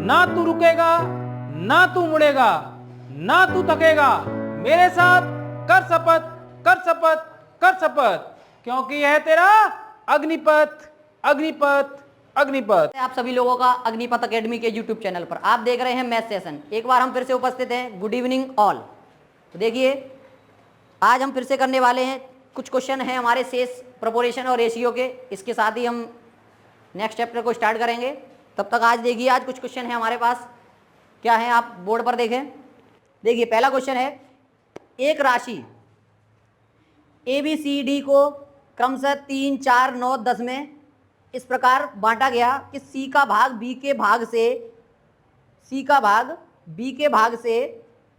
ना तू रुकेगा, ना तू मुड़ेगा, ना तू थकेगा। मेरे साथ कर शपथ, कर शपथ, कर शपथ, क्योंकि यह तेरा अग्निपथ, अग्निपथ, अग्निपथ। आप सभी लोगों का अग्निपथ एकेडमी के यूट्यूब चैनल पर आप देख रहे हैं मैथ सेशन। एक बार हम फिर से उपस्थित हैं। Good evening all. तो देखिए, आज हम फिर से करने वाले हैं, कुछ क्वेश्चन हैं हमारे शेष प्रोपोर्शन और रेशियो के। इसके साथ ही हम नेक्स्ट चैप्टर को स्टार्ट करेंगे। तब तक आज देखिए, आज कुछ क्वेश्चन है हमारे पास। क्या है, आप बोर्ड पर देखें। देखिए, पहला क्वेश्चन है, एक राशि ABCD को क्रमशः 3, 4, 9, 10 में इस प्रकार बांटा गया कि C का भाग B के भाग से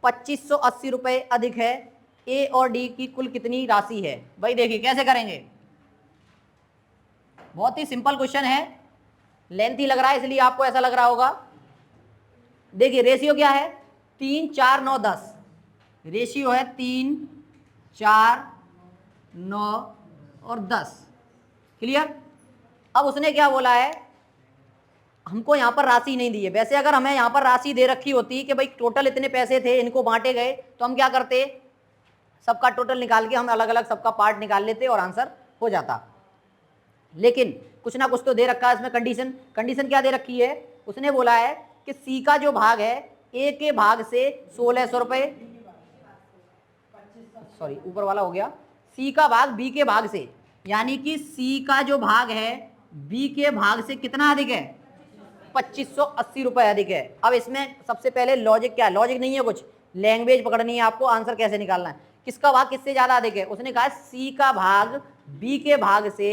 2580 रुपये अधिक है। A और D की कुल कितनी राशि है? भाई देखिए कैसे करेंगे, बहुत ही सिंपल क्वेश्चन है। लेंथी लग रहा है इसलिए आपको ऐसा लग रहा होगा। देखिए रेशियो क्या है, 3, 4, 9, 10। रेशियो है 3, 4, 9 और 10। क्लियर। अब उसने क्या बोला है, हमको यहाँ पर राशि नहीं दी है। वैसे अगर हमें यहाँ पर राशि दे रखी होती कि भाई टोटल इतने पैसे थे, इनको बांटे गए, तो हम क्या करते, सबका टोटल निकाल के हम अलग अलग सबका पार्ट निकाल लेते और आंसर हो जाता। लेकिन कुछ ना कुछ तो दे रखा है इसमें कंडीशन। कंडीशन क्या दे रखी है, उसने बोला है कि सी का जो भाग है ए के भाग से 1600 रुपये, सॉरी ऊपर वाला हो गया, सी का भाग बी के भाग से, यानी कि सी का जो भाग है बी के भाग से कितना अधिक है, 2580 रुपये अधिक है। अब इसमें सबसे पहले लॉजिक क्या है, लॉजिक नहीं है कुछ, लैंग्वेज पकड़नी है आपको, आंसर कैसे निकालना है। किसका भाग किससे ज्यादा अधिक है, उसने कहा सी का भाग बी के भाग से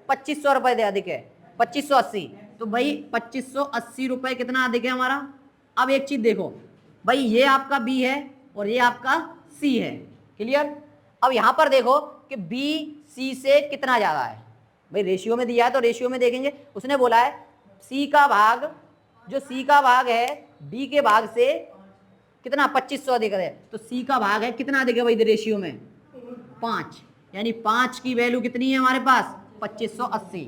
2500 रुपये अधिक है, 2580। तो भाई 2580 रुपये कितना अधिक है हमारा। अब एक चीज देखो भाई, ये आपका बी है और ये आपका सी है। क्लियर। अब यहां पर देखो कि बी सी से कितना ज्यादा है। भाई रेशियो में दिया है तो रेशियो में देखेंगे। उसने बोला है सी का भाग, जो सी का भाग है डी के भाग से कितना 2500 अधिक है, तो सी का भाग है कितना अधिक है भाई रेशियो में 5, यानी 5 की वैल्यू कितनी है हमारे पास 2580।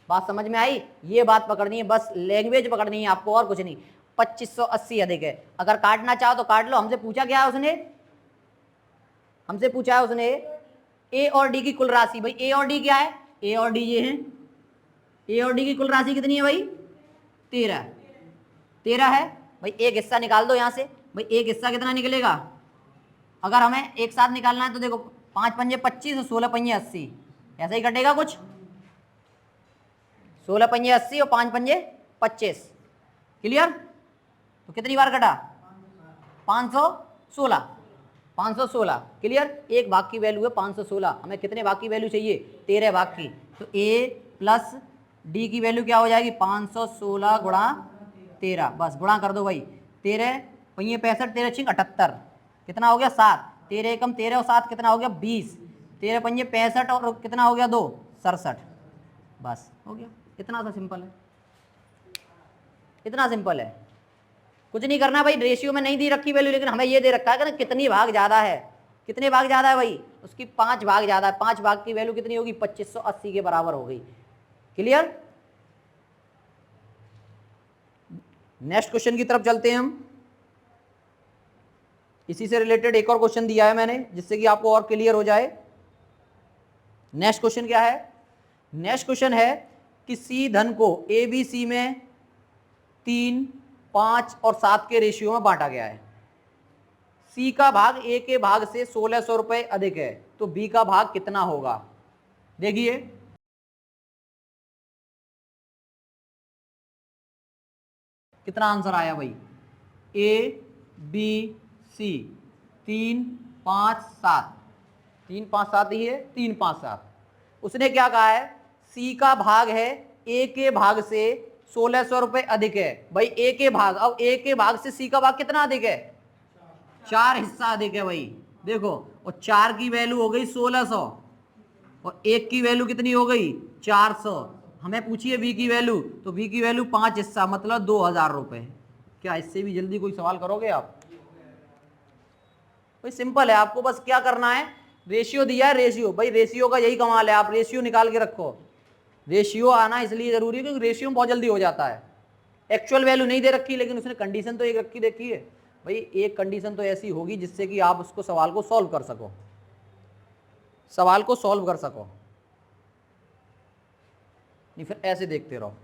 बात समझ में आई। ये बात पकड़नी है, बस लैंग्वेज पकड़नी है आपको और कुछ नहीं। 2580 अधिक है। अगर काटना चाहो तो काट लो। हमसे पूछा क्या है उसने, हमसे पूछा है उसने ए और डी की कुल राशि। भाई ए और डी क्या है, ए और डी ये है, ए और डी की कुल राशि कितनी है भाई 13 है। भाई एक हिस्सा निकाल दो यहाँ से। भाई एक हिस्सा कितना निकलेगा, अगर हमें एक साथ निकालना है तो देखो 5 पंजे 25 और 16 पंजे 80, ऐसा ही कटेगा कुछ। 16 पंजे 80 और 5 पंजे 25। क्लियर। तो कितनी बार कटा 516, 516। क्लियर। एक भाग की वैल्यू है 516, हमें कितने भाग की वैल्यू चाहिए 13 भाग की। तो ए प्लस डी की वैल्यू क्या हो जाएगी 516 गुणा 13, बस गुणा कर दो भाई। 13 पंजे 65, 13 छिंग 78, कितना हो गया 7। 13 एकम 13 और 7 कितना हो गया 20। 13 पंजे 65 और कितना हो गया 2 67, बस हो गया। इतना सा सिंपल है, इतना सिंपल है, कुछ नहीं करना भाई। रेशियो में नहीं दी रखी वैल्यू, लेकिन हमें ये दे रखा है कि कितनी भाग ज़्यादा है, कितने भाग ज़्यादा है भाई, उसकी 5 भाग ज़्यादा है। 5 भाग की वैल्यू कितनी होगी 2580 के बराबर हो गई। क्लियर। नेक्स्ट क्वेश्चन की तरफ चलते हैं हम। इसी से रिलेटेड एक और क्वेश्चन दिया है मैंने, जिससे कि आपको और क्लियर हो जाए। नेक्स्ट क्वेश्चन क्या है, नेक्स्ट क्वेश्चन है कि सी धन को ए बी सी में 3, 5 और 7 के रेशियो में बांटा गया है। सी का भाग ए के भाग से 1600 रुपये अधिक है, तो बी का भाग कितना होगा। देखिए कितना आंसर आया भाई, ए बी सी 3, 5, 7, 3, 5, 7 ही है, 3, 5, 7। उसने क्या कहा है, सी का भाग है ए के भाग से 1600 रुपये अधिक है। भाई ए के भाग, अब ए के भाग से सी का भाग कितना अधिक है 4 हिस्सा अधिक है भाई। देखो, और 4 की वैल्यू हो गई 1600 और 1 की वैल्यू कितनी हो गई 400। हमें पूछिए बी की वैल्यू, तो बी की वैल्यू 5 हिस्सा मतलब 2000 रुपये। क्या इससे भी जल्दी कोई सवाल करोगे आप। भाई सिंपल है, आपको बस क्या करना है, रेशियो दिया है, रेशियो, भाई रेशियो का यही कमाल है, आप रेशियो निकाल के रखो। रेशियो आना इसलिए जरूरी है क्योंकि रेशियो बहुत जल्दी हो जाता है। एक्चुअल वैल्यू नहीं दे रखी, लेकिन उसने कंडीशन तो एक रखी देखी है भाई, एक कंडीशन तो ऐसी होगी जिससे कि आप उसको सवाल को सॉल्व कर सको, सवाल को सॉल्व कर सको, नहीं फिर ऐसे देखते रहो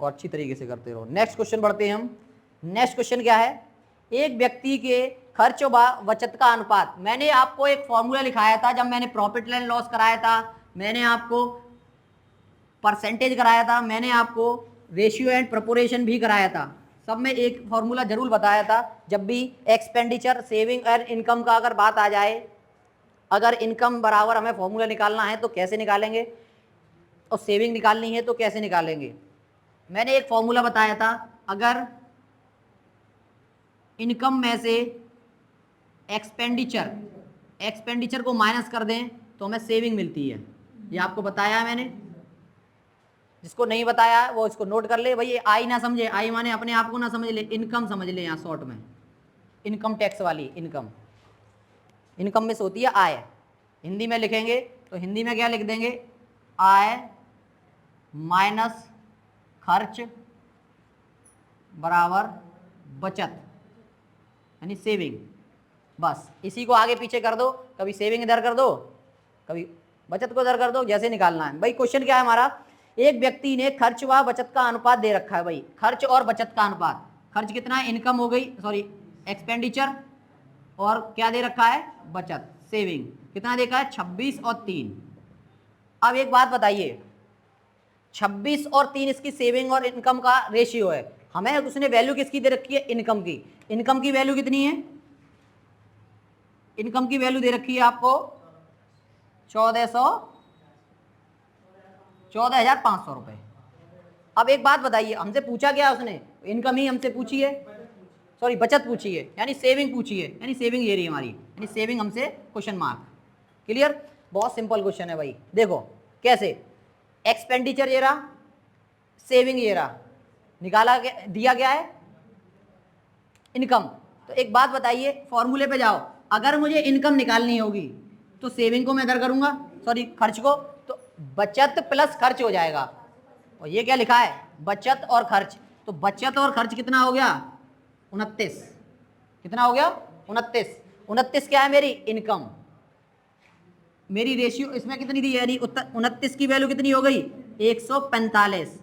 और अच्छी तरीके से करते रहो। नेक्स्ट क्वेश्चन बढ़ते हैं हम। नेक्स्ट क्वेश्चन क्या है, एक व्यक्ति के खर्च व बचत का अनुपात। मैंने आपको एक फॉर्मूला लिखाया था जब मैंने प्रॉफिट एंड लॉस कराया था, मैंने आपको परसेंटेज कराया था, मैंने आपको रेशियो एंड प्रोपोर्शन भी कराया था, सब में एक फॉर्मूला जरूर बताया था। जब भी एक्सपेंडिचर, सेविंग और इनकम का अगर बात आ जाए, अगर इनकम बराबर हमें फॉर्मूला निकालना है तो कैसे निकालेंगे, और सेविंग निकालनी है तो कैसे निकालेंगे। मैंने एक फॉर्मूला बताया था, अगर इनकम में से एक्सपेंडिचर को माइनस कर दें तो हमें सेविंग मिलती है। ये आपको बताया है मैंने, जिसको नहीं बताया वो इसको नोट कर ले भाई। ये आई ना समझे, आई माने अपने आप को ना समझ ले, इनकम समझ ले। यहाँ शॉर्ट में इनकम टैक्स वाली इनकम, इनकम में से होती है आय। हिंदी में लिखेंगे तो हिंदी में क्या लिख देंगे, आय माइनस खर्च बराबर बचत, यानी सेविंग। बस इसी को आगे पीछे कर दो, कभी सेविंग इधर कर दो, कभी बचत को इधर कर दो, जैसे निकालना है भाई। क्वेश्चन क्या है हमारा, एक व्यक्ति ने खर्च व बचत का अनुपात दे रखा है भाई, खर्च और बचत का अनुपात। खर्च कितना है, इनकम हो गई, सॉरी एक्सपेंडिचर, और क्या दे रखा है, बचत, सेविंग। कितना देखा है, 26 और 3। अब एक बात बताइए, 26 और 3 इसकी सेविंग और इनकम का रेशियो है। हमें उसने वैल्यू किसकी दे रखी है, इनकम की। इनकम की वैल्यू कितनी है, इनकम की वैल्यू दे रखी है आपको 14,500 रुपए। अब एक बात बताइए, हमसे पूछा क्या उसने, इनकम ही हमसे पूछी है, सॉरी बचत पूछी है, यानी सेविंग पूछी है, यानी सेविंग ये रही हमारी, यानी सेविंग हमसे क्वेश्चन मार्क। क्लियर, बहुत सिंपल क्वेश्चन है भाई। देखो कैसे, एक्सपेंडिचर ये रहा, सेविंग ये रहा, निकाला दिया गया है इनकम। तो एक बात बताइए, फॉर्मूले पे जाओ, अगर मुझे इनकम निकालनी होगी तो सेविंग को मैं इधर करूंगा, सॉरी खर्च को, तो बचत प्लस खर्च हो जाएगा। और ये क्या लिखा है, बचत और खर्च, तो बचत और खर्च कितना हो गया, 29। कितना हो गया, 29। 29 क्या है मेरी, इनकम। मेरी रेशियो इसमें कितनी दी है, यानी 29 की वैल्यू कितनी हो गई, 145,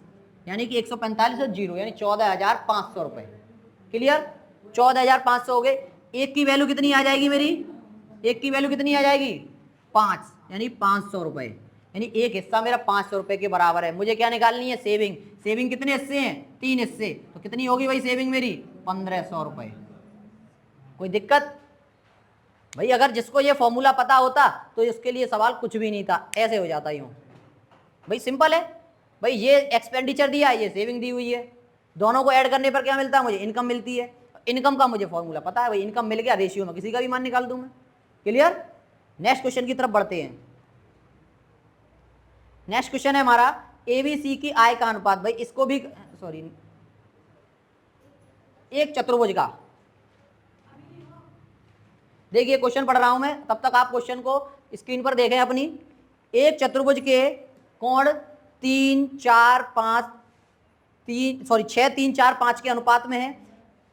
यानी कि 145 और 0 यानी 14,500 रुपए। क्लियर, 14,500 हो गए। एक की वैल्यू कितनी आ जाएगी मेरी, एक की वैल्यू कितनी आ जाएगी, 5, यानी 500 रुपए, यानी एक हिस्सा मेरा 500 रुपए के बराबर है। मुझे क्या निकालनी है, सेविंग। सेविंग कितने हिस्से हैं, 3 हिस्से, तो कितनी होगी भाई सेविंग मेरी, 1500 रुपए। कोई दिक्कत भाई, अगर जिसको ये फॉर्मूला पता होता तो इसके लिए सवाल कुछ भी नहीं था, ऐसे हो जाता यूं भाई, सिंपल है भाई। ये एक्सपेंडिचर दिया है, ये सेविंग दी हुई है, दोनों को ऐड करने पर क्या मिलता है, मुझे इनकम मिलती है। इनकम का मुझे फॉर्मूला पता है भाई, इनकम मिल गया, रेशियो में किसी का भी मान निकाल दूं मैं। क्लियर, नेक्स्ट क्वेश्चन की तरफ बढ़ते हैं। नेक्स्ट क्वेश्चन है हमारा, एबीसी की आय का अनुपात। भाई इसको भी, सॉरी, एक चतुर्भुज का, देखिए क्वेश्चन पढ़ रहा हूं मैं, तब तक आप क्वेश्चन को स्क्रीन पर देखें अपनी। एक चतुर्भुज के कोण 3, 4, 5, 6, 3, 4, 5 के अनुपात में है।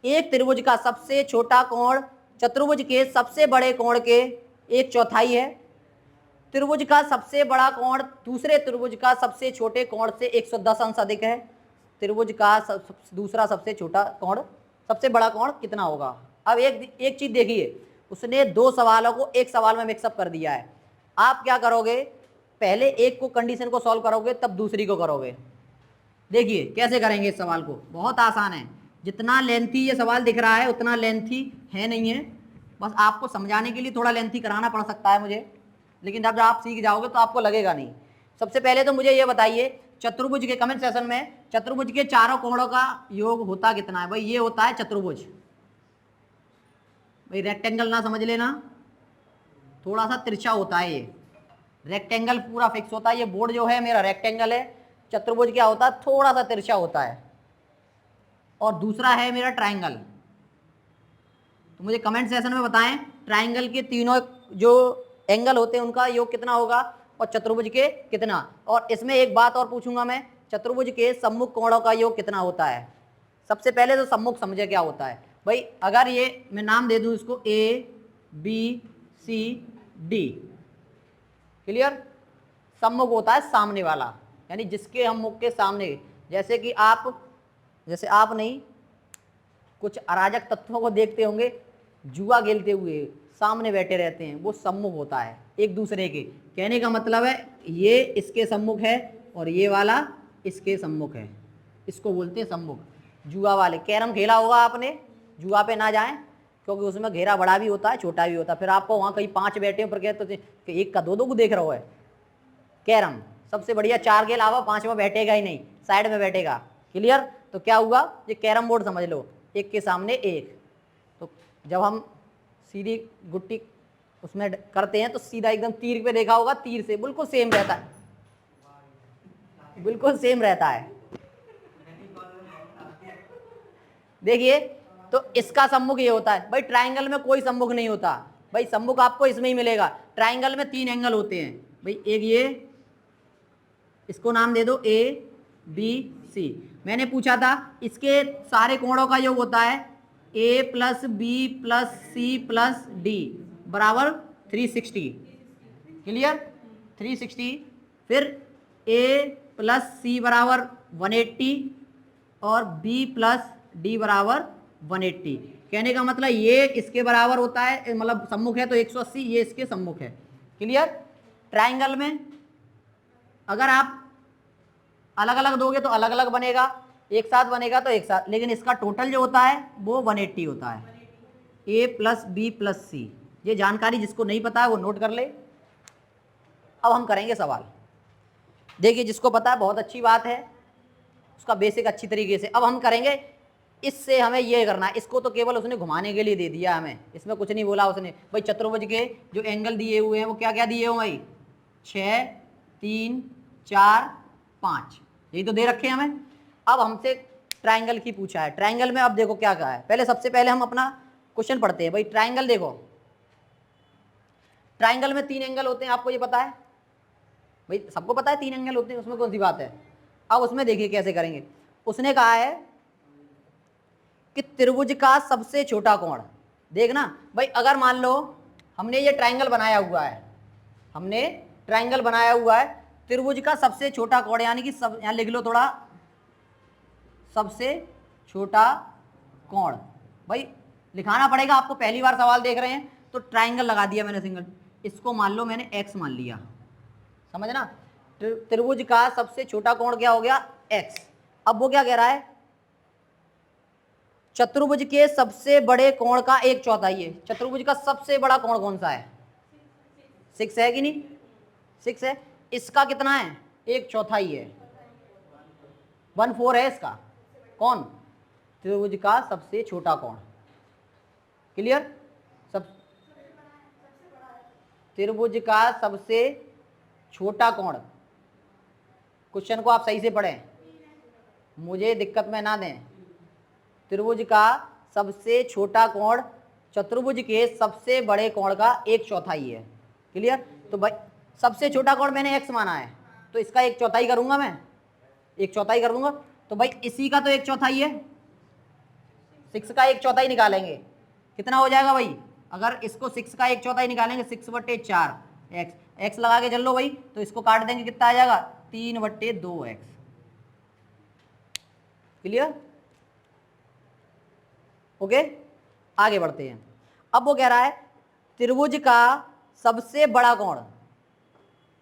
एक त्रिभुज का सबसे छोटा कोण चतुर्भुज के सबसे बड़े कोण के 1/4 है। त्रिभुज का सबसे बड़ा कोण दूसरे त्रिभुज का सबसे छोटे कोण से 110 अंश अधिक है। त्रिभुज का दूसरा सबसे छोटा कोण, सबसे बड़ा कोण कितना होगा। अब एक चीज देखिए, उसने 2 सवालों को एक सवाल में मिक्सअप कर दिया है। आप क्या करोगे, पहले एक को कंडीशन को सॉल्व करोगे तब दूसरी को करोगे। देखिए कैसे करेंगे इस सवाल को, बहुत आसान है। जितना लेंथी ये सवाल दिख रहा है उतना लेंथी है नहीं है, बस आपको समझाने के लिए थोड़ा लेंथी कराना पड़ सकता है मुझे, लेकिन जब आप सीख जाओगे तो आपको लगेगा नहीं। सबसे पहले तो मुझे ये बताइए, चतुर्भुज के कमेंट सेशन में चतुर्भुज के चारों कोणों का योग होता कितना है। भाई ये होता है चतुर्भुज, भाई रेक्टेंगल ना समझ लेना, थोड़ा सा तिरछा होता है ये। रेक्टेंगल पूरा फिक्स होता है, ये बोर्ड जो है मेरा रेक्टेंगल है। चतुर्भुज क्या होता है, थोड़ा सा तिरछा होता है। और दूसरा है मेरा ट्रायंगल। तो मुझे कमेंट सेशन में बताएं, ट्रायंगल के तीनों जो एंगल होते हैं उनका योग कितना होगा और चतुर्भुज के कितना। और इसमें एक बात और पूछूंगा मैं, चतुर्भुज के सम्मुख कोणों का योग कितना होता है। सबसे पहले तो सम्मुख समझे क्या होता है भाई। अगर ये मैं नाम दे दूं इसको A B C D, clear. सम्मुख होता है सामने वाला, यानी जिसके हम मुख के सामने, जैसे कि आप नहीं, कुछ अराजक तत्वों को देखते होंगे जुआ खेलते हुए सामने बैठे रहते हैं, वो सम्मुख होता है एक दूसरे के। कहने का मतलब है ये इसके सम्मुख है और ये वाला इसके सम्मुख है, इसको बोलते हैं सम्मुख। जुआ वाले, कैरम खेला होगा आपने, जुआ पे ना जाएं क्योंकि उसमें घेरा बड़ा भी होता है छोटा भी होता है। फिर आपको वहाँ कहीं 5 बैठे पर कहते तो एक का 2 को देख रहा हो है। कैरम सबसे बढ़िया 4 के अलावा 5वां बैठेगा ही नहीं, साइड में बैठेगा, क्लियर। तो क्या हुआ, ये कैरम बोर्ड समझ लो, एक के सामने एक। तो जब हम सीधी गुट्टी उसमें करते हैं तो सीधा एकदम तीर पे देखा होगा, तीर से बिल्कुल सेम रहता है, बिल्कुल सेम रहता है। देखिए तो इसका सम्मुख ये होता है भाई। ट्रायंगल में कोई सम्मुख नहीं होता भाई, सम्मुख आपको इसमें ही मिलेगा। ट्रायंगल में 3 एंगल होते हैं भाई, एक ये, इसको नाम दे दो ए बी सी। मैंने पूछा था इसके सारे कोणों का योग होता है A plus B plus C plus D बराबर 360, क्लियर 360। फिर ए प्लस सी बराबर 180 और बी प्लस डी बराबर 180। कहने का मतलब ये इसके बराबर होता है, मतलब सम्मुख है तो 180, ये इसके सम्मुख है, क्लियर। ट्रायंगल में अगर आप अलग अलग दोगे तो अलग अलग बनेगा, एक साथ बनेगा तो एक साथ, लेकिन इसका टोटल जो होता है वो 180 होता है। ए प्लस बी प्लस सी, ये जानकारी जिसको नहीं पता है वो नोट कर ले। अब हम करेंगे सवाल, देखिए जिसको पता है बहुत अच्छी बात है, उसका बेसिक अच्छी तरीके से। अब हम करेंगे, इससे हमें ये करना है, इसको तो केवल उसने घुमाने के लिए दे दिया हमें, इसमें कुछ नहीं बोला उसने भाई। चतुर्भुज के जो एंगल दिए हुए हैं वो क्या क्या दिए हुए भाई, 6 3 4 5, यही तो दे रखे हैं हमें। अब हमसे ट्रायंगल की पूछा है। ट्रायंगल में अब देखो क्या कहा है, पहले सबसे पहले हम अपना क्वेश्चन पढ़ते हैं भाई। ट्रायंगल देखो, ट्रायंगल में 3 एंगल होते हैं, आपको ये पता है भाई, सबको पता है 3 एंगल होते हैं, उसमें कौन सी बात है। अब उसमें देखिए कैसे करेंगे। उसने कहा है कि त्रिभुज का सबसे छोटा कोण, देखना भाई, अगर मान लो हमने ये ट्रायंगल बनाया हुआ है, हमने ट्रायंगल बनाया हुआ है, त्रिभुज का सबसे छोटा कोण, यानी कि सब यहाँ लिख लो थोड़ा, सबसे छोटा कोण भाई लिखाना पड़ेगा आपको। पहली बार सवाल देख रहे हैं तो ट्रायंगल लगा दिया मैंने सिंगल, इसको मान लो मैंने x मान लिया, समझना। त्रिभुज का सबसे छोटा कोण क्या हो गया, x। अब वो क्या कह रहा है, चतुर्भुज के सबसे बड़े कोण का 1/4 है। चतुर्भुज का सबसे बड़ा कोण कौन सा है, 6 है कि नहीं, 6 है। इसका कितना है, 1/4 है, 1/4 है इसका। कौन, त्रिभुज का सबसे छोटा कोण, क्लियर। सब त्रिभुज का सबसे छोटा कोण, क्वेश्चन को आप सही से पढ़ें, मुझे दिक्कत में ना दें। त्रिभुज का सबसे छोटा कोण चतुर्भुज के सबसे बड़े कोण का 1/4 है, क्लियर। तो भाई सबसे छोटा कोण मैंने x माना है तो इसका 1/4 करूंगा मैं, 1/4 कर दूंगा। तो भाई इसी का तो 1/4 है, 6 का 1/4 निकालेंगे, कितना हो जाएगा भाई। अगर इसको 6 का 1/4 निकालेंगे, 6/4 x लगा के चल लो भाई, तो इसको काट देंगे, कितना आ जाएगा 3/2x, क्लियर। ओके आगे बढ़ते हैं। अब वो कह रहा है त्रिभुज का सबसे बड़ा कोण,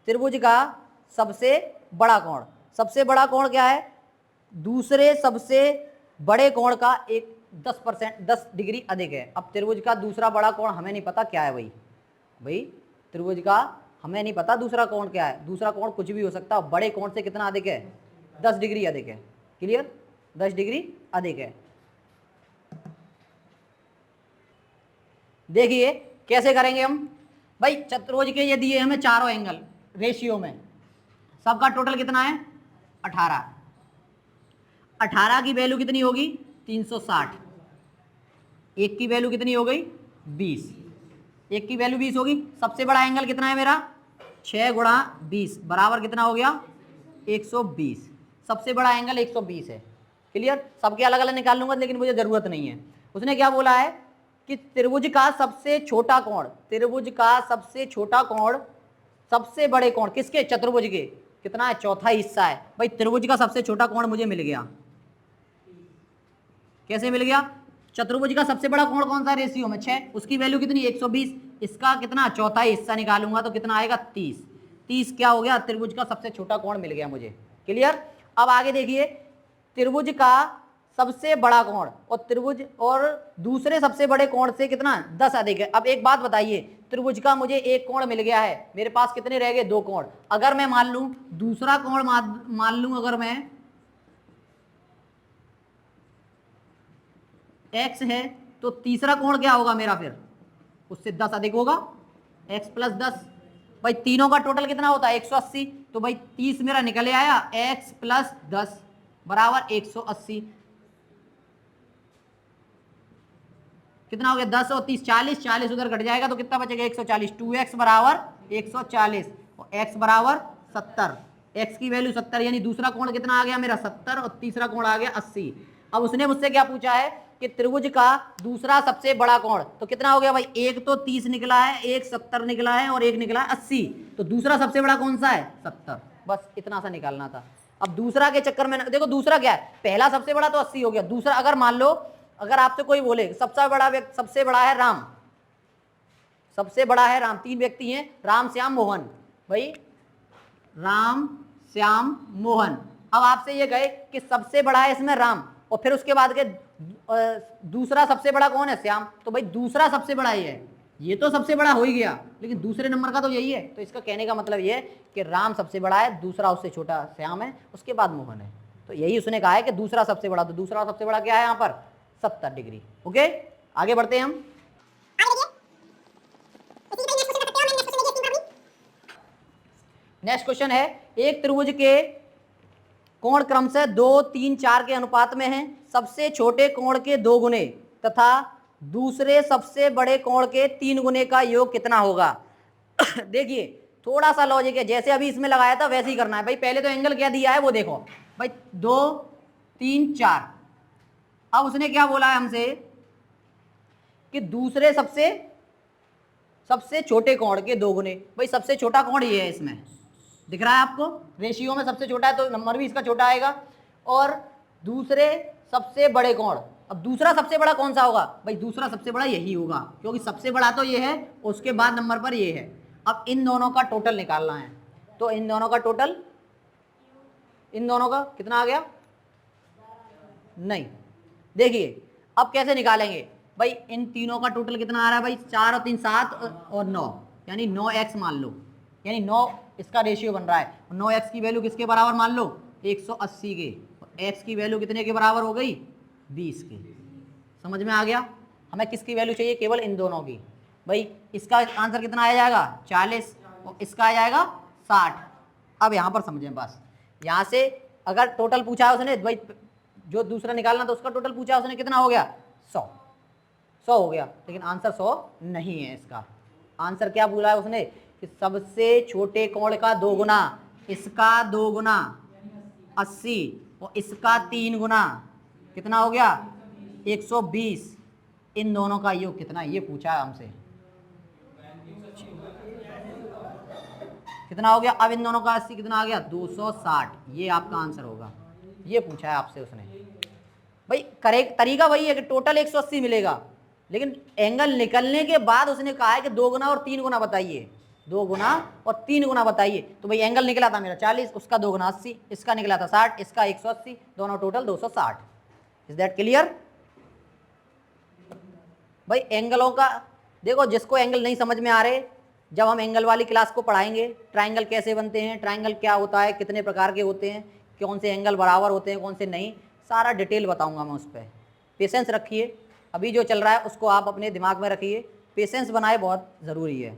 त्रिभुज का सबसे बड़ा कोण, सबसे बड़ा कोण क्या है, दूसरे सबसे बड़े कोण का 10 डिग्री अधिक है। अब त्रिभुज का दूसरा बड़ा कोण हमें नहीं पता क्या है भाई त्रिभुज का हमें नहीं पता दूसरा कोण क्या है, दूसरा कोण कुछ भी हो सकता है, बड़े कोण से कितना अधिक है, 10 डिग्री अधिक है, क्लियर, 10 डिग्री अधिक है। देखिए कैसे करेंगे हम भाई, चतुर्भुज के ये दिए हमें चारों एंगल रेशियो में, सबका टोटल कितना है 18, 18 की वैल्यू कितनी होगी 360, एक की वैल्यू कितनी हो गई 20, एक की वैल्यू 20 होगी। सबसे बड़ा एंगल कितना है मेरा 6 × 20 बराबर कितना हो गया 120। सबसे बड़ा एंगल 120 है। क्लियर, सबके अलग अलग निकाल लूंगा लेकिन मुझे जरूरत नहीं है। उसने क्या बोला है कि त्रिभुज का सबसे छोटा कोण, त्रिभुज का सबसे छोटा कोण सबसे बड़े कोण किसके, चतुर्भुज के, कितना है, चौथा हिस्सा है। भाई त्रिभुज का सबसे छोटा कोण मुझे मिल गया, कैसे मिल गया, चतुर्भुज का सबसे बड़ा कोण कौन सा, रेशियो में 6, उसकी वैल्यू कितनी 120, इसका कितना चौथा हिस्सा निकालूंगा तो कितना आएगा 30, 30 क्या हो गया, त्रिभुज का सबसे छोटा कोण मिल गया मुझे। क्लियर, अब आगे देखिए, त्रिभुज का सबसे बड़ा कोण और त्रिभुज और दूसरे सबसे बड़े कोण से कितना 10 अधिक है। अब एक बात बताइए, त्रिभुज का मुझे एक कोण मिल गया है, मेरे पास कितने रह गए, 2 कोण। अगर मैं मान लूं दूसरा कोण मान लूं अगर मैं x है तो तीसरा कोण क्या होगा मेरा, फिर उससे 10 अधिक होगा, x प्लस 10। भाई तीनों का टोटल कितना होता है 180, तो भाई 30 मेरा निकले आया, x प्लस 10 बराबर 180, कितना हो गया 10 और 30 40, 40 उधर घट जाएगा तो कितना बचेगा 140, 2x बराबर 140 और x बराबर 70, x की वैल्यू 70, यानी दूसरा कोण कितना आ गया मेरा 70 और तीसरा कोण आ गया 80। अब उसने मुझसे क्या पूछा है कि त्रिभुज का दूसरा सबसे बड़ा कोण, तो कितना हो गया भाई, एक तो 30 निकला है, एक 70 निकला है और एक निकला है 80, तो दूसरा सबसे बड़ा कौन सा है 70, बस इतना सा निकालना था। अब दूसरा के चक्कर में देखो दूसरा क्या है, पहला सबसे बड़ा तो 80 हो गया, दूसरा अगर मान लो अगर आपसे कोई बोले सबसे बड़ा है राम, सबसे बड़ा है राम, 3 व्यक्ति हैं राम श्याम मोहन, भाई राम श्याम मोहन, अब आपसे ये कहे कि सबसे बड़ा है इसमें राम और फिर उसके बाद के दूसरा सबसे बड़ा कौन है श्याम, तो भाई दूसरा सबसे बड़ा ये है, ये तो सबसे बड़ा हो ही गया लेकिन दूसरे नंबर का तो यही है, तो इसका कहने का मतलब ये है कि राम सबसे बड़ा है, दूसरा उससे छोटा श्याम है, उसके बाद मोहन है, तो यही उसने कहा है कि दूसरा सबसे बड़ा, तो दूसरा सबसे बड़ा क्या है यहाँ पर 70 डिग्री। ओके, आगे बढ़ते हैं हम। नेक्स्ट क्वेश्चन है, एक त्रिभुज के कोण क्रमशः 2, 3, 4 के अनुपात में हैं, सबसे छोटे कोण के 2 गुने तथा दूसरे सबसे बड़े कोण के 3 गुने का योग कितना होगा। देखिए थोड़ा सा लॉजिक है, जैसे अभी इसमें लगाया था वैसे ही करना है। भाई पहले तो एंगल क्या दिया है वो देखो, भाई 2, 3, 4। अब उसने क्या बोला है हमसे कि दूसरे सबसे छोटे कोण के 2 गुने, भाई सबसे छोटा कोण ये है, इसमें दिख रहा है आपको, रेशियो में सबसे छोटा है तो नंबर भी इसका छोटा आएगा, और दूसरे सबसे बड़े कोण, अब दूसरा सबसे बड़ा कौन सा होगा, भाई दूसरा सबसे बड़ा यही होगा क्योंकि सबसे बड़ा तो ये है, उसके बाद नंबर पर ये है। अब इन दोनों का टोटल निकालना है, तो इन दोनों का टोटल, इन दोनों का कितना आ गया, नहीं, देखिए अब कैसे निकालेंगे, भाई इन तीनों का टोटल कितना आ रहा है, भाई 4 और 3 7 और 9, यानी 9x मान लो, यानी 9 इसका रेशियो बन रहा है, 9x की वैल्यू किसके बराबर मान लो 180 के, x की वैल्यू कितने के बराबर हो गई 20 के। समझ में आ गया, हमें किसकी वैल्यू चाहिए, केवल इन दोनों की। भाई इसका आंसर कितना आ जाएगा 40 और इसका आ जाएगा 60। अब यहाँ पर समझें बस, यहाँ से अगर टोटल पूछा है उसने, भाई जो दूसरा निकालना तो उसका टोटल पूछा उसने, कितना हो गया 100 हो गया, लेकिन आंसर 100 नहीं है। इसका आंसर क्या बोला है उसने कि सबसे छोटे कोण का 2 गुना, इसका 2 गुना 80 और इसका 3 गुना कितना हो गया 120, इन दोनों का योग कितना, ये पूछा है हमसे, कितना हो गया, अब इन दोनों का 80 कितना आ गया 260, ये आपका आंसर होगा, ये पूछा है आपसे उसने। भाई करेक्ट तरीका वही है कि टोटल 180 मिलेगा, लेकिन एंगल निकलने के बाद उसने कहा है कि 2 गुना और 3 गुना बताइए, 2 गुना और 3 गुना बताइए। तो भाई एंगल निकला था मेरा 40, उसका 2 गुना 80, इसका निकला था 60, इसका 180, दोनों टोटल 260। Is that clear. भाई एंगलों का देखो, जिसको एंगल नहीं समझ में आ रहे, जब हम एंगल वाली क्लास को पढ़ाएंगे, ट्राइंगल कैसे बनते हैं, ट्राइंगल क्या होता है, कितने प्रकार के होते हैं, कौन से एंगल बराबर होते हैं, कौन से नहीं, सारा डिटेल बताऊंगा मैं उस पर। पेशेंस रखिए, अभी जो चल रहा है उसको आप अपने दिमाग में रखिए, पेशेंस बनाए बहुत ज़रूरी है,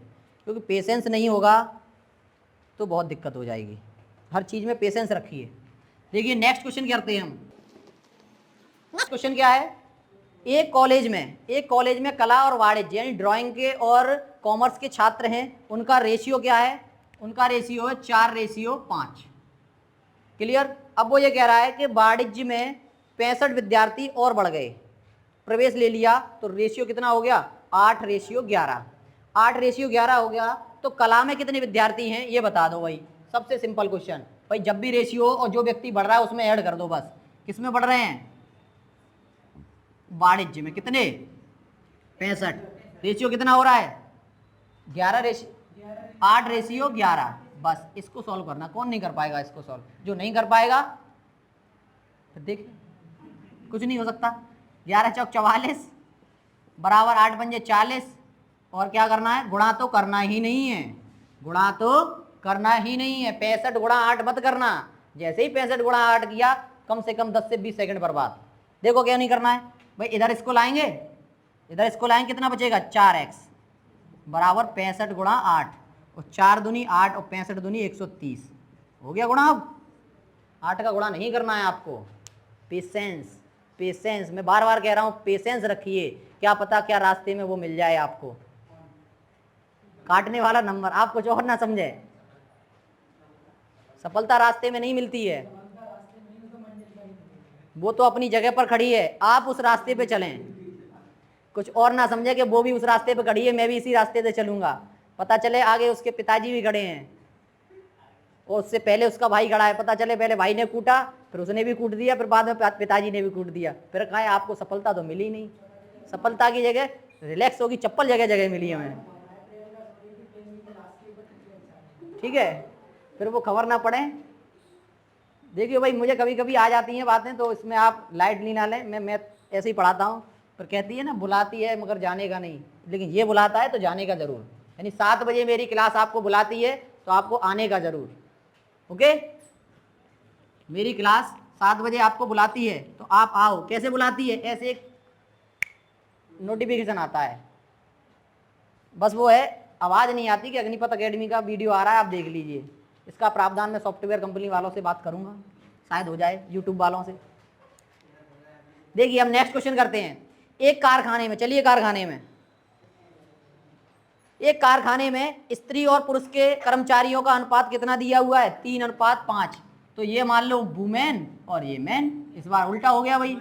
क्योंकि पेशेंस नहीं होगा तो बहुत दिक्कत हो जाएगी। हर चीज़ में पेशेंस रखिए। देखिए नेक्स्ट क्वेश्चन करते हैं हम। नेक्स्ट क्वेश्चन क्या है, एक कॉलेज में कला और वाणिज्य यानी ड्राइंग के और कॉमर्स के छात्र हैं, उनका रेशियो क्या है, उनका रेशियो है 4:5। क्लियर। अब वो ये कह रहा है कि वाणिज्य में 65 विद्यार्थी और बढ़ गए, प्रवेश ले लिया, तो रेशियो कितना हो गया 8:11। 8:11 हो गया। तो कला में कितने विद्यार्थी हैं ये बता दो भाई, सबसे सिंपल क्वेश्चन भाई। जब भी रेशियो और जो व्यक्ति बढ़ रहा है उसमें ऐड कर दो बस। किसमें बढ़ रहे हैं, वाणिज्य में। कितने 65। रेशियो कितना हो रहा है 8:11। बस इसको सॉल्व करना। कौन नहीं कर पाएगा इसको सॉल्व, जो नहीं कर पाएगा फिर देख कुछ नहीं हो सकता। 11 चौक 44 बराबर 8 पंजे 40। और क्या करना है, गुणा तो करना ही नहीं है, गुणा तो करना ही नहीं है। 65 गुणा 8 मत करना। जैसे ही 65 गुणा 8 किया कम से कम 10 से 20 सेकंड बर्बाद। देखो क्या नहीं करना है भाई, इधर इसको लाएंगे, इधर इसको लाएंगे, कितना बचेगा 4x बराबर 65 गुणा 8, और 4 दूनी 8 और 65 दूनी 130 हो गया गुणा। अब 8 का गुणा नहीं करना है आपको। पेशेंस, पेशेंस, मैं बार बार कह रहा हूँ पेशेंस रखिए, क्या पता क्या रास्ते में वो मिल जाए आपको। काटने वाला नंबर, आप कुछ और ना समझे, सफलता रास्ते में नहीं मिलती है, वो तो अपनी जगह पर खड़ी है, आप उस रास्ते पे चलें। कुछ और ना समझे कि वो भी उस रास्ते पे खड़ी है, मैं भी इसी रास्ते से चलूंगा। पता चले आगे उसके पिताजी भी खड़े हैं और उससे पहले उसका भाई खड़ा है, पता चले पहले भाई ने कूटा, फिर उसने भी कूट दिया, फिर बाद में पिताजी ने भी कूट दिया, फिर कहा आपको सफलता तो मिली नहीं। सफलता की जगह रिलैक्स होगी चप्पल जगह जगह मिली हमें, ठीक है, फिर वो खबर ना पड़े। देखिए भाई मुझे कभी कभी आ जाती हैं बातें, तो इसमें आप लाइट नहीं ना लें, मैं ऐसे ही पढ़ाता हूँ। पर कहती है ना बुलाती है मगर जाने का नहीं, लेकिन ये बुलाता है तो जाने का ज़रूर। यानी 7 बजे मेरी क्लास आपको बुलाती है तो आपको आने का ज़रूर। ओके, मेरी क्लास 7 बजे आपको बुलाती है तो आप आओ। कैसे बुलाती है, ऐसे एक नोटिफिकेशन आता है, बस वो है, आवाज़ नहीं आती कि अग्निपथ अकेडमी का वीडियो आ रहा है आप देख लीजिए। इसका प्रावधान मैं सॉफ्टवेयर कंपनी वालों से बात करूंगा, शायद हो जाए यूट्यूब वालों से। देखिए हम नेक्स्ट क्वेश्चन करते हैं। एक कारखाने में, चलिए कारखाने में, एक कारखाने में स्त्री और पुरुष के कर्मचारियों का अनुपात कितना दिया हुआ है 3:5। तो ये मान लो वुमेन और ये मैन, इस बार उल्टा हो गया भाई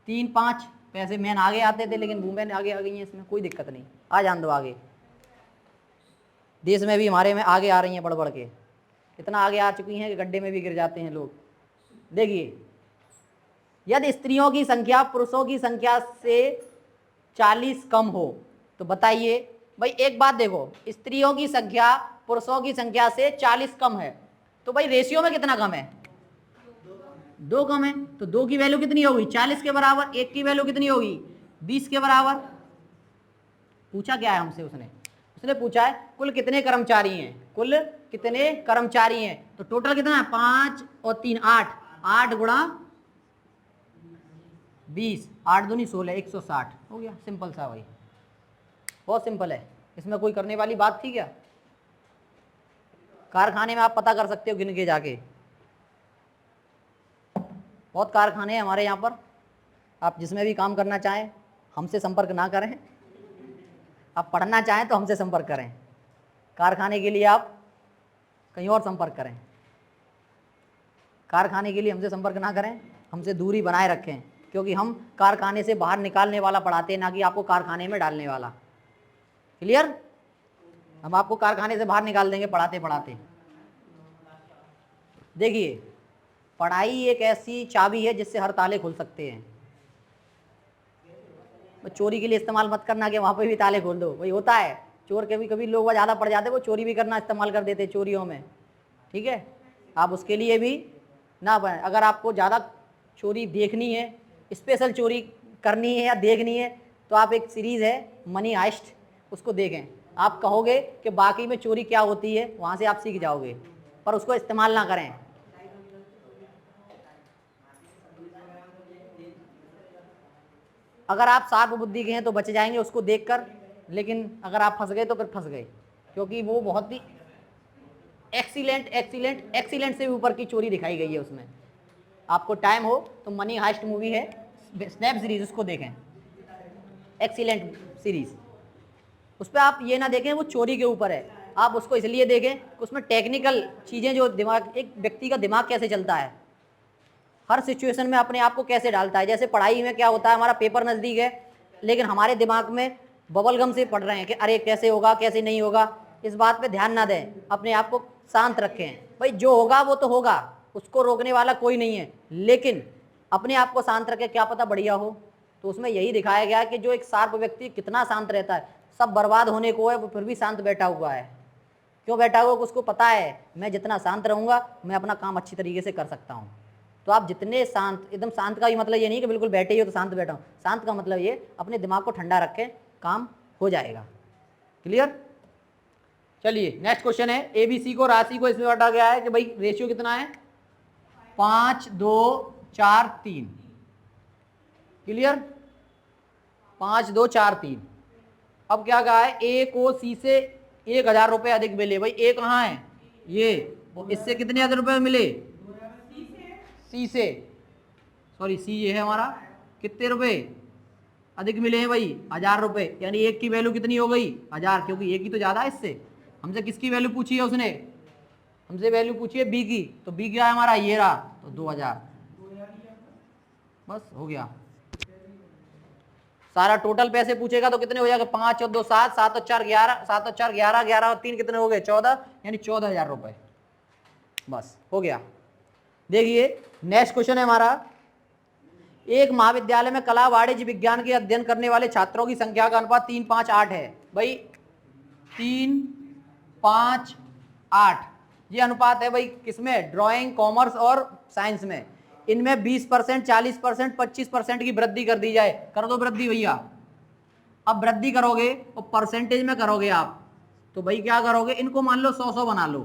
3:5। पैसे मैन आगे आते थे लेकिन वुमेन आगे आ गई हैं, इसमें कोई दिक्कत नहीं, आ जान दो आगे। देश में भी हमारे में आगे आ रही हैं बढ़ बढ़ के, इतना आगे आ चुकी हैं कि गड्ढे में भी गिर जाते हैं लोग। देखिए यदि स्त्रियों की संख्या पुरुषों की संख्या से 40 कम हो तो बताइए भाई। एक बात देखो, स्त्रियों की संख्या पुरुषों की संख्या से 40 कम है तो भाई रेशियो में कितना कम है 2 कम है। तो 2 की वैल्यू कितनी होगी 40 के बराबर, 1 की वैल्यू कितनी होगी 20 के बराबर। पूछा क्या है हमसे, उसने पूछा है कुल कितने कर्मचारी हैं, कुल कितने कर्मचारी हैं। तो टोटल कितना है 5 और 3 8, 8 गुणा 20, 8 दूनी 16, 160 हो गया। सिंपल सा भाई, बहुत सिंपल है, इसमें कोई करने वाली बात थी क्या। कारखाने में आप पता कर सकते हो गिन के जाके, बहुत कारखाने हैं हमारे यहाँ पर। आप जिसमें भी काम करना चाहें हमसे संपर्क ना करें, आप पढ़ना चाहें तो हमसे संपर्क करें, कारखाने के लिए आप कहीं और संपर्क करें। कारखाने के लिए हमसे संपर्क ना करें, हमसे दूरी बनाए रखें, क्योंकि हम कारखाने से बाहर निकालने वाला पढ़ाते हैं, ना कि आपको कारखाने में डालने वाला। क्लियर, हम आपको कारखाने से बाहर निकाल देंगे पढ़ाते पढ़ाते। देखिए पढ़ाई एक ऐसी चाबी है जिससे हर ताले खुल सकते हैं। चोरी के लिए इस्तेमाल मत करना कि वहाँ पे भी ताले खोल दो, वही होता है। चोर कभी कभी लोग ज़्यादा पड़ जाते हैं, वो चोरी भी करना इस्तेमाल कर देते चोरियों में, ठीक है। आप उसके लिए भी ना बने। अगर आपको ज़्यादा चोरी देखनी है, स्पेशल चोरी करनी है या देखनी है, तो आप एक सीरीज़ है मनी हाइस्ट, उसको देखें। आप कहोगे कि बाकी में चोरी क्या होती है, वहाँ से आप सीख जाओगे, पर उसको इस्तेमाल ना करें। अगर आप शार्प बुद्धि के हैं तो बच जाएंगे उसको देखकर, लेकिन अगर आप फंस गए तो फिर फंस गए, क्योंकि वो बहुत ही एक्सीलेंट एक्सीलेंट एक्सीलेंट से भी ऊपर की चोरी दिखाई गई है उसमें। आपको टाइम हो तो मनी हाइस्ट मूवी है, स्नैप सीरीज, उसको देखें, एक्सीलेंट सीरीज। उस पर आप ये ना देखें वो चोरी के ऊपर है, आप उसको इसलिए देखें कि उसमें टेक्निकल चीज़ें जो दिमाग, एक व्यक्ति का दिमाग कैसे चलता है, हर सिचुएशन में अपने आप को कैसे डालता है। जैसे पढ़ाई में क्या होता है, हमारा पेपर नज़दीक है लेकिन हमारे दिमाग में बबलगम से पढ़ रहे हैं कि अरे कैसे होगा कैसे नहीं होगा। इस बात पे ध्यान ना दें, अपने आप को शांत रखें। भाई जो होगा वो तो होगा, उसको रोकने वाला कोई नहीं है, लेकिन अपने आप को शांत रखें, क्या पता बढ़िया हो। तो उसमें यही दिखाया गया कि जो एक शार्प व्यक्ति कितना शांत रहता है, सब बर्बाद होने को है वो फिर भी शांत बैठा हुआ है। क्यों बैठा हुआ? उसको पता है मैं जितना शांत रहूँगा मैं अपना काम अच्छी तरीके से कर सकता हूँ। तो आप जितने शांत, एकदम शांत का ही मतलब ये नहीं कि बिल्कुल बैठे ही हो तो शांत बैठा हूँ, शांत का मतलब ये अपने दिमाग को ठंडा रखें, काम हो जाएगा। क्लियर? चलिए नेक्स्ट क्वेश्चन है, ABC को, राशि को इसमें बांटा गया है कि भाई रेशियो कितना है, 5 2 4 3। क्लियर? 5 2 4 3। अब क्या कहा है, A को C से 1000 रुपये अधिक मिले। भाई A कहाँ है, ये, इससे कितने हजार रुपये मिले, C से, सॉरी C ये है हमारा, कितने रुपए अधिक मिले हैं भाई, 1000 रुपये। यानी एक की वैल्यू कितनी हो गई, 1000, क्योंकि एक की तो ज़्यादा है इससे। हमसे किसकी वैल्यू पूछी है उसने, हमसे वैल्यू पूछी है B की, तो B क्या है हमारा, ये रहा, तो 2000। बस हो गया। सारा टोटल पैसे पूछेगा तो कितने हो जाएगा, 5 और 2 7, 7 और 4 11, 7 और 4 11, 11 और 3 कितने हो गए, 14, यानी 14,000 रुपये। बस हो गया। देखिए नेक्स्ट क्वेश्चन है हमारा, एक महाविद्यालय में कला वाणिज्य विज्ञान के अध्ययन करने वाले छात्रों की संख्या का अनुपात 3 5 8 है। भाई 3 5 8 ये अनुपात है भाई, किसमें, ड्राइंग, कॉमर्स और साइंस में। इनमें 20%, 40%, 25% की वृद्धि कर दी जाए। कर दो वृद्धि भैया। अब वृद्धि करोगे तो परसेंटेज में करोगे आप, तो भाई क्या करोगे, इनको मान लो 100 बना लो।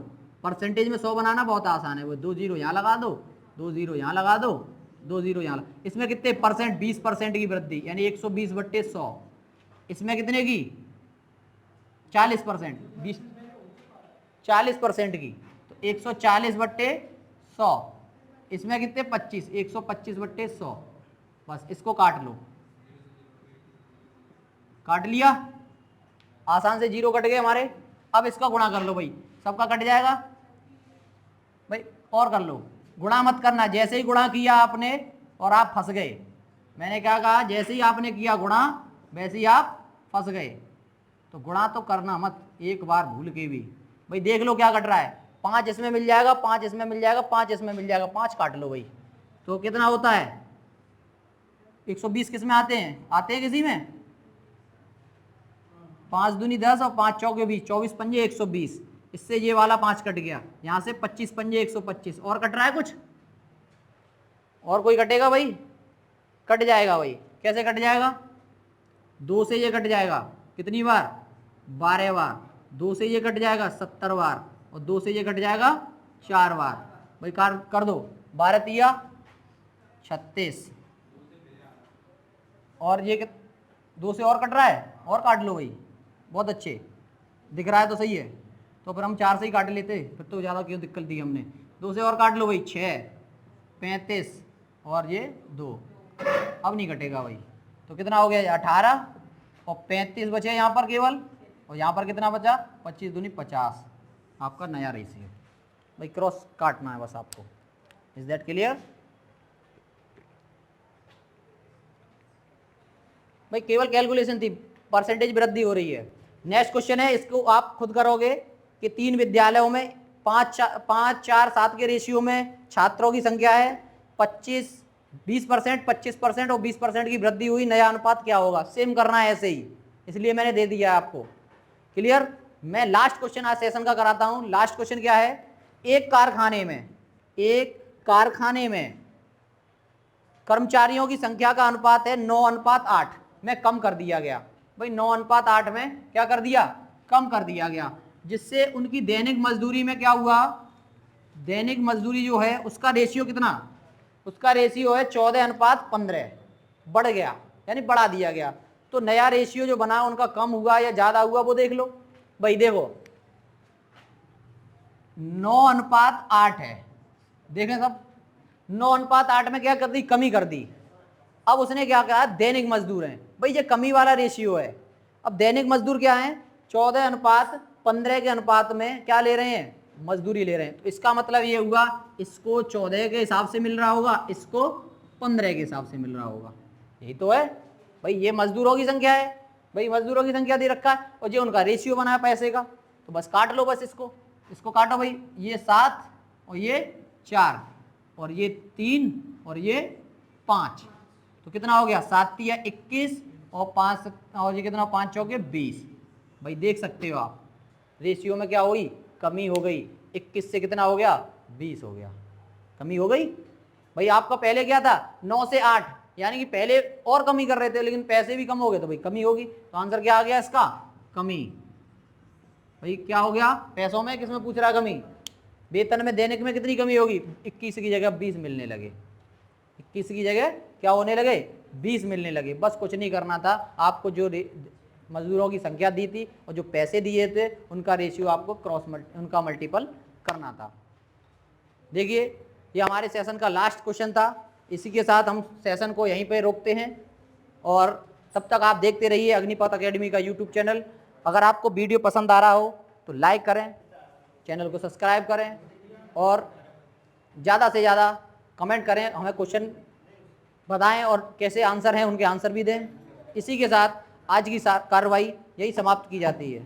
परसेंटेज में 100 बनाना बहुत आसान है, वो 2 0 यहाँ लगा दो, 2 0 यहाँ लगा दो, 2 0 यहाँ। इसमें कितने परसेंट, 20% की वृद्धि, यानी 120/100। इसमें कितने की, 40%, 40% की, तो 140/100। इसमें कितने, 25, 125/100। बस इसको काट लो, काट लिया, आसान से 0 कट गए हमारे। अब इसका गुणा कर लो भाई, सबका कट जाएगा भाई, और कर लो। गुणा मत करना, जैसे ही गुणा किया आपने और आप फंस गए। मैंने क्या कहा, जैसे ही आपने किया गुणा वैसे ही आप फंस गए। तो गुणा तो करना मत एक बार भूल के भी। भाई देख लो क्या कट रहा है, 5 इसमें मिल जाएगा, 5 इसमें मिल जाएगा, 5 इसमें मिल जाएगा, 5 काट लो भाई। तो कितना होता है, 120 किस में आते हैं, आते हैं किसी में, 5 दूनी 10 और 5 चौके 20, 24 पंजे 120। इससे ये वाला 5 कट गया, यहाँ से 25 पंजे 125। और कट रहा है कुछ, और कोई कटेगा भाई, कट जाएगा भाई। कैसे कट जाएगा, 2 से ये कट जाएगा, कितनी बार, 12 बार। 2 से ये कट जाएगा 70 बार, और 2 से ये कट जाएगा 4 बार। भाई कर दो, 12 तिया 36, और ये 2 से और कट रहा है, और काट लो भाई, बहुत अच्छे दिख रहा है तो सही है। तो फिर हम 4 से ही काट लेते, फिर तो ज़्यादा क्यों दिक्कत दी हमने। 2 से और काट लो भाई, 6 35, और ये 2, अब नहीं कटेगा भाई। तो कितना हो गया, 18 और 35 बचे यहाँ पर केवल, और यहाँ पर कितना बचा, 25 दूनी 50। आपका नया रेशियो भाई, क्रॉस काटना है बस आपको। इज दैट क्लियर भाई, केवल कैलकुलेशन थी, परसेंटेज वृद्धि हो रही है। नेक्स्ट क्वेश्चन है, इसको आप खुद करोगे कि 3 विद्यालयों में 5 4 7 के रेशियो में छात्रों की संख्या है, 20%, 25% और 20% की वृद्धि हुई, नया अनुपात क्या होगा। सेम करना है ऐसे ही, इसलिए मैंने दे दिया आपको। क्लियर? मैं लास्ट क्वेश्चन आज सेशन का कराता हूं। लास्ट क्वेश्चन क्या है, एक कारखाने में कर्मचारियों की संख्या का अनुपात है 9:8 में कम कर दिया गया। भाई 9:8 में क्या कर दिया, कम कर दिया गया, जिससे उनकी दैनिक मजदूरी में क्या हुआ, दैनिक मजदूरी जो है उसका रेशियो कितना, उसका रेशियो है 14:15, बढ़ गया, यानी बढ़ा दिया गया। तो नया रेशियो जो बना उनका कम हुआ या ज़्यादा हुआ वो देख लो। भाई देखो 9:8 है, देखें सब, 9:8 में क्या कर दी, कमी कर दी। अब उसने क्या कहा, दैनिक मजदूर हैं, भाई ये कमी वाला रेशियो है। अब दैनिक मजदूर क्या है, 14:15 15 के अनुपात में क्या ले रहे हैं, मजदूरी ले रहे हैं। तो इसका मतलब ये हुआ इसको 14 के हिसाब से मिल रहा होगा, इसको 15 के हिसाब से मिल रहा होगा। यही तो है भाई, ये मजदूरों की संख्या है भाई, मजदूरों की संख्या दे रखा है और ये उनका रेशियो बना है पैसे का। तो बस काट लो, बस इसको काटो भाई, ये 7 और ये 4 और ये 3 और ये 5, तो कितना हो गया, 7 या 21 और 5 और ये कितना, 5 चौके 20। भाई देख सकते हो आप रेशियो में क्या हुई, कमी हो गई। 21 से कितना हो गया, 20 हो गया, कमी हो गई। भाई आपका पहले क्या था, 9 से 8, यानी कि पहले और कमी कर रहे थे लेकिन पैसे भी कम हो गए, तो भाई कमी होगी। तो आंसर क्या आ गया इसका, कमी। भाई क्या हो गया, पैसों में किसमें पूछ रहा कमी, वेतन में, दैनिक में कितनी कमी होगी, 21 की जगह 20 मिलने लगे, 21 की जगह क्या होने लगे, 20 मिलने लगे। बस कुछ नहीं करना था आपको, जो मजदूरों की संख्या दी थी और जो पैसे दिए थे उनका रेशियो आपको उनका मल्टीपल करना था। देखिए ये हमारे सेशन का लास्ट क्वेश्चन था। इसी के साथ हम सेशन को यहीं पे रोकते हैं और तब तक आप देखते रहिए अग्निपथ अकेडमी का यूट्यूब चैनल। अगर आपको वीडियो पसंद आ रहा हो तो लाइक करें, चैनल को सब्सक्राइब करें और ज़्यादा से ज़्यादा कमेंट करें, हमें क्वेश्चन बताएं और कैसे आंसर हैं उनके आंसर भी दें। इसी के साथ आज की कार्रवाई यही समाप्त की जाती है।